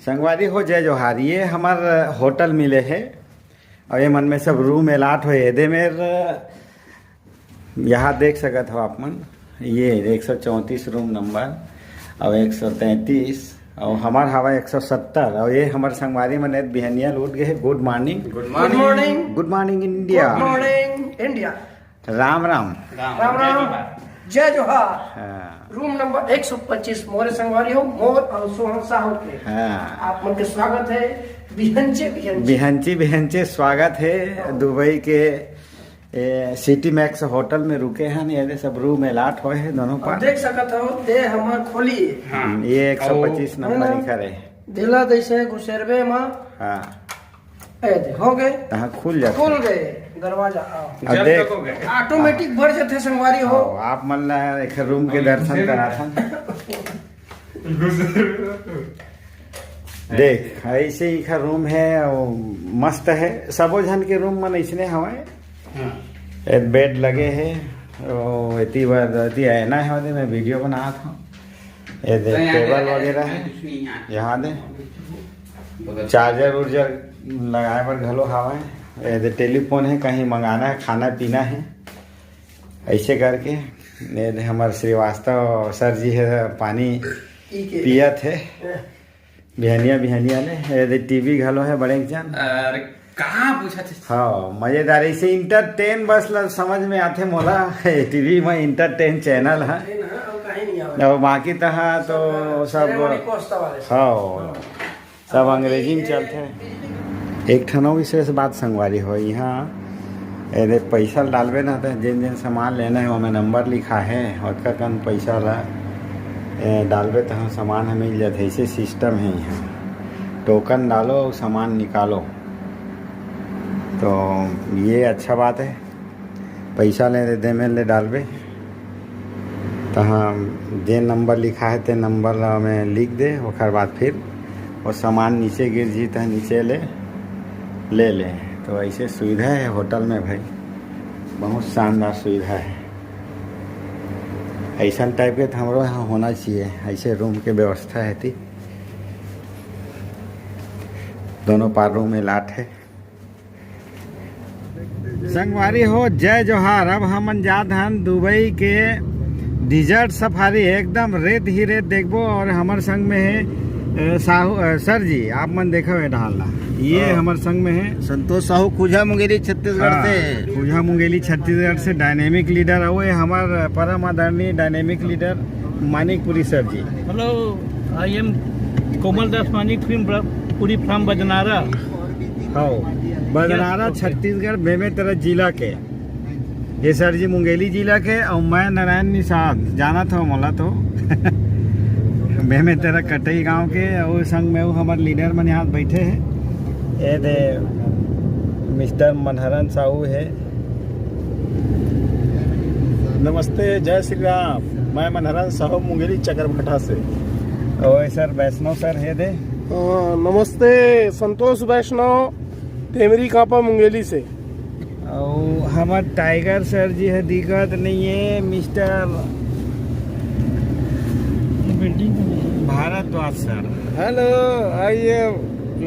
संगवारी हो जय जोहार। ये हमार होटल मिले है और ये मन में सब रूम अलाट हो एदे मेर यहाँ देख सकत हो आप मन। ये 134 रूम नंबर और 133 और हमार हवा 170 और ये हमार संगवारी मन बिहनिया लूट गए। Good morning. Good morning. Good morning India. Good morning India. Ram Ram. Ram Ram. जय जोहार। हाँ रूम नंबर 125 मोरे संगवारी हो मोर और सोहन साहू के। हाँ आप मन के स्वागत है बिहंचे बिहंची बिहंचे स्वागत है। दुबई के सिटी मैक्स होटल में रुके हैं। ये सब रूम अलाट हुए हैं दोनों और पर। देख सकत हो दे हमर खोली ये 125 नंबर ही करे। दिला जैसे घुसेरबे में हाँ ए दे हो गए। हाँ खुल जाते खुल गए दरवाजा। आओ अब देख ऑटोमेटिक भर जाते संगवारी हो। आप मन एक रूम के दर्शन करा था। देख ऐसे ही का रूम है और मस्त है। सबो जन के रूम मन ऐसने हवाए। एक बेड लगे है और इतनी बार ऐना है। मैं वीडियो बना था। ये देख टेबल वगैरह है। यहाँ दे चार्जर उर्जर लगाए पर घलो हवा है। ये टेलीफोन है, कहीं मंगाना है, खाना पीना है, ऐसे करके। ये हमारे श्रीवास्तव सर जी है पानी पियत है बिहनिया बिहनिया ने। ये टीवी घलो है बड़े जन। कहाँ पूछा थे? हाँ मजेदार ऐसे इंटरटेन बस समझ में आते मोला। टीवी में इंटरटेन चैनल है और बाकी तहाँ तो सब हाँ सब अंग्रेजी में चलते हैं। एक ठनो विशेष बात संगवारी हो यहाँ यदि पैसा डालबे ना तो जिन जिन सामान लेना है वहाँ नंबर लिखा है और कन पैसा ला डालबे तो सामान हमें मिल जाते। ऐसे सिस्टम है यहाँ। टोकन डालो और सामान निकालो तो ये अच्छा बात है। पैसा ले दे में ले डालबे तो हाँ जे नंबर लिखा है ते नंबर में लिख दे। और बाद फिर वो सामान नीचे गिर जी तो नीचे ले तो ऐसे सुविधा है होटल में भाई। बहुत शानदार सुविधा है। ऐसा टाइप के तो हमारे यहाँ होना चाहिए। ऐसे रूम के व्यवस्था है थी। दोनों पार रूम में लाट है। संगवारी हो जय जोहार। अब हम जात हन दुबई के डिजर्ट सफारी। एकदम रेत ही रेत देखबो। और हमारे संग में है साहू सर जी। आप मन देखो है ढालना। ये हमारे संग में है संतोष साहू खुजा मुंगेली छत्तीसगढ़ से। खुजा मुंगेली छत्तीसगढ़ से डायनेमिक लीडर है। वो हमारे परम आदरणीय dynamic leader Manikpuri sir ji. Hello, I am Komal Das Manikpuri from Bajnara. हाँ बजनारा छत्तीसगढ़ बेमेतरा जिला के। ये सर जी मुंगेली जिला के और मैं नारायण निषाद जाना था मोला तो बेमेतरा कटई गांव के। और संग में वो हमारे लीडर मन यहाँ बैठे हैं। ये दे मिस्टर मनहरन साहू है। नमस्ते जय श्री राम। मैं मनहरन साहू मुंगेली चकरभट्टा से। और सर वैष्णव सर है दे। नमस्ते संतोष वैष्णव तेमरी कापा मुंगेली से। और हमारे टाइगर सर जी है। दिक्कत नहीं है mister Bharadwaj sir. Hello I am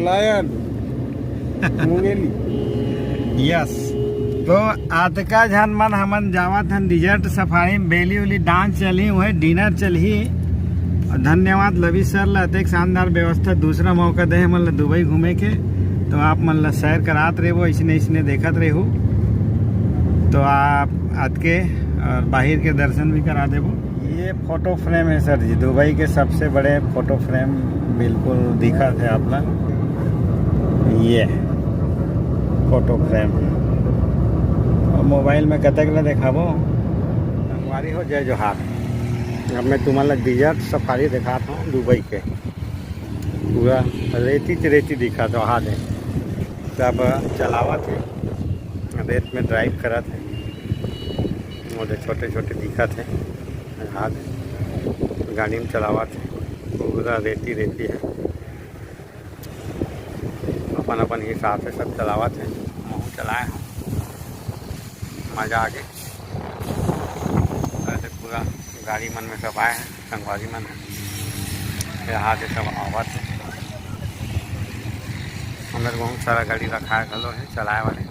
lion Mungeli. Yes तो आतका झन मन हमन जावत हन डिजर्ट सफारी में। बेली उली डांस चली हुए, डिनर चली। धन्यवाद लवी सर ला। एक शानदार व्यवस्था। दूसरा मौका दे मन ला दुबई घूमे के तो आप मन ला सैर करात रहो। इसने इसने देखत रहो तो आप आज के और बाहर के दर्शन भी करा देबो। ये फोटो फ्रेम है सर जी। दुबई के सबसे बड़े फोटो फ्रेम बिल्कुल दिखा थे आप लोग। ये फोटो फ्रेम और मोबाइल में कतक ला देखाबो। हमारी हो जय जोहार। अब मैं तुम्हारा डिजर्ट सफारी दिखाता हूँ दुबई के। पूरा रेती दिखा तो हाथ है सब चलावा थे। रेत में ड्राइव करा थे। मुझे छोटे छोटे दिखा थे हाथ गाड़ी में चलावा थे। पूरा रेती है। अपन अपन हिसाब से सब चलावा थे। मुँह चलाए हैं मज़ा आ गई। ऐसे पूरा गाड़ी मन में सब आए हैं। संगवारी मन है यहाँ से सब आवा थे। अंदर बहुत सारा गाड़ी रखा है चलाए वाले।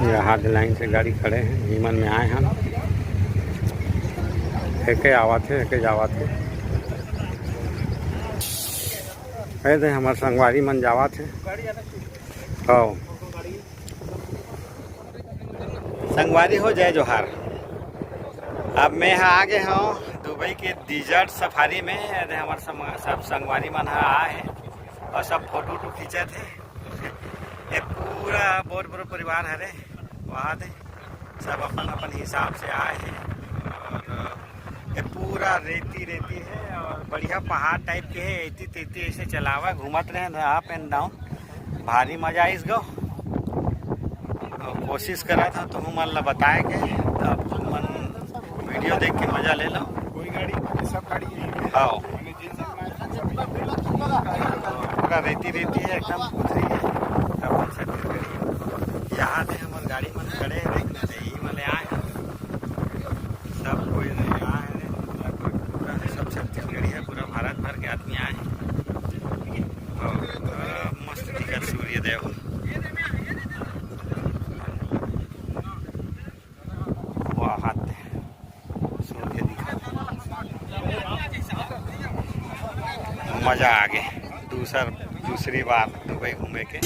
यहाँ लाइन से गाड़ी खड़े हैं, नीमन में आए हम, एके आवत है एके जावत है। ऐसे हमारे संगवारी मन जावत है। हाँ संगवारी हो जय जोहार। अब मैं यहाँ आ गए हूँ दुबई के डिजर्ट सफारी में। हमारे सब संगवारी मन आए हैं और सब फोटो वोटो खींचे थे। ये पूरा बहुत बड़ा परिवार है रे, वहाँ थे सब अपन अपन हिसाब से आए हैं। और ये पूरा रेती रेती है और बढ़िया पहाड़ टाइप के है। ऐती तेती ऐसे चलावा घूमत रहे अप एंड डाउन, भारी मजा इस गो। कोशिश करा था तो हम अल्लाह बताए के, तब मन वीडियो देख के मजा ले लो। कोई गाड़ी सब गाड़ी हाँ पूरा रेती रेती है एकदम पुथरी है। अपन छत्तीसगढ़ी यहाँ थे हमारे गाड़ी में खड़े हैं, यही वाले आए हैं सब कोई नहीं आए हैं। पूरा सब छत्तीसगढ़ी है, पूरा भारत भर के आदमी आए हैं। और मस्त दिखा सूर्योदय हो। मजा आ गया दूसरी बार दुबई घूमे के।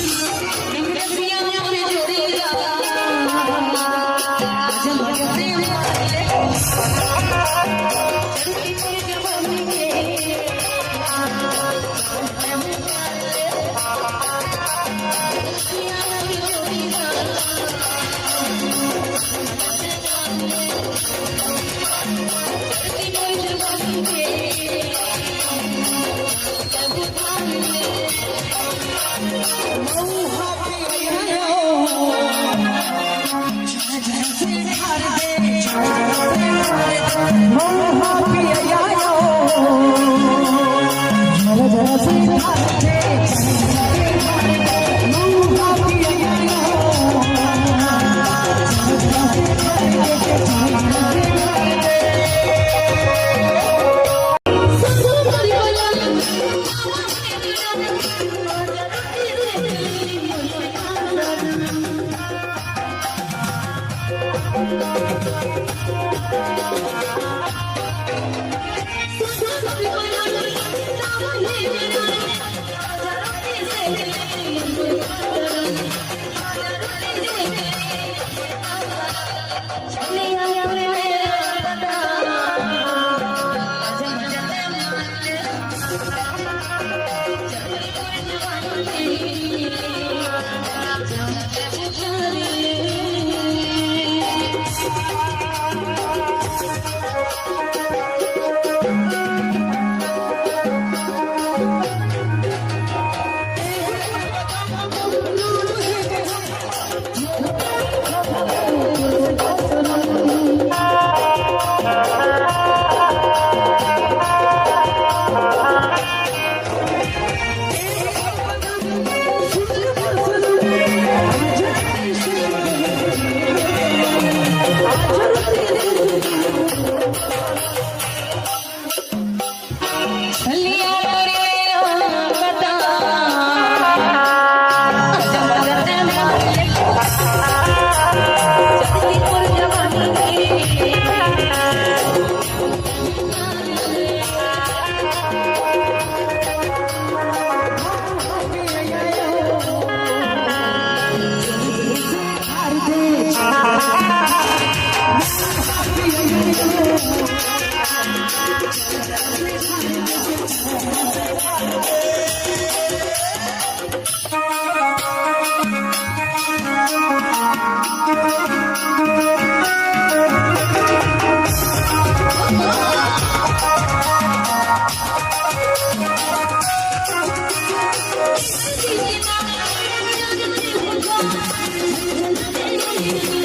Thank you.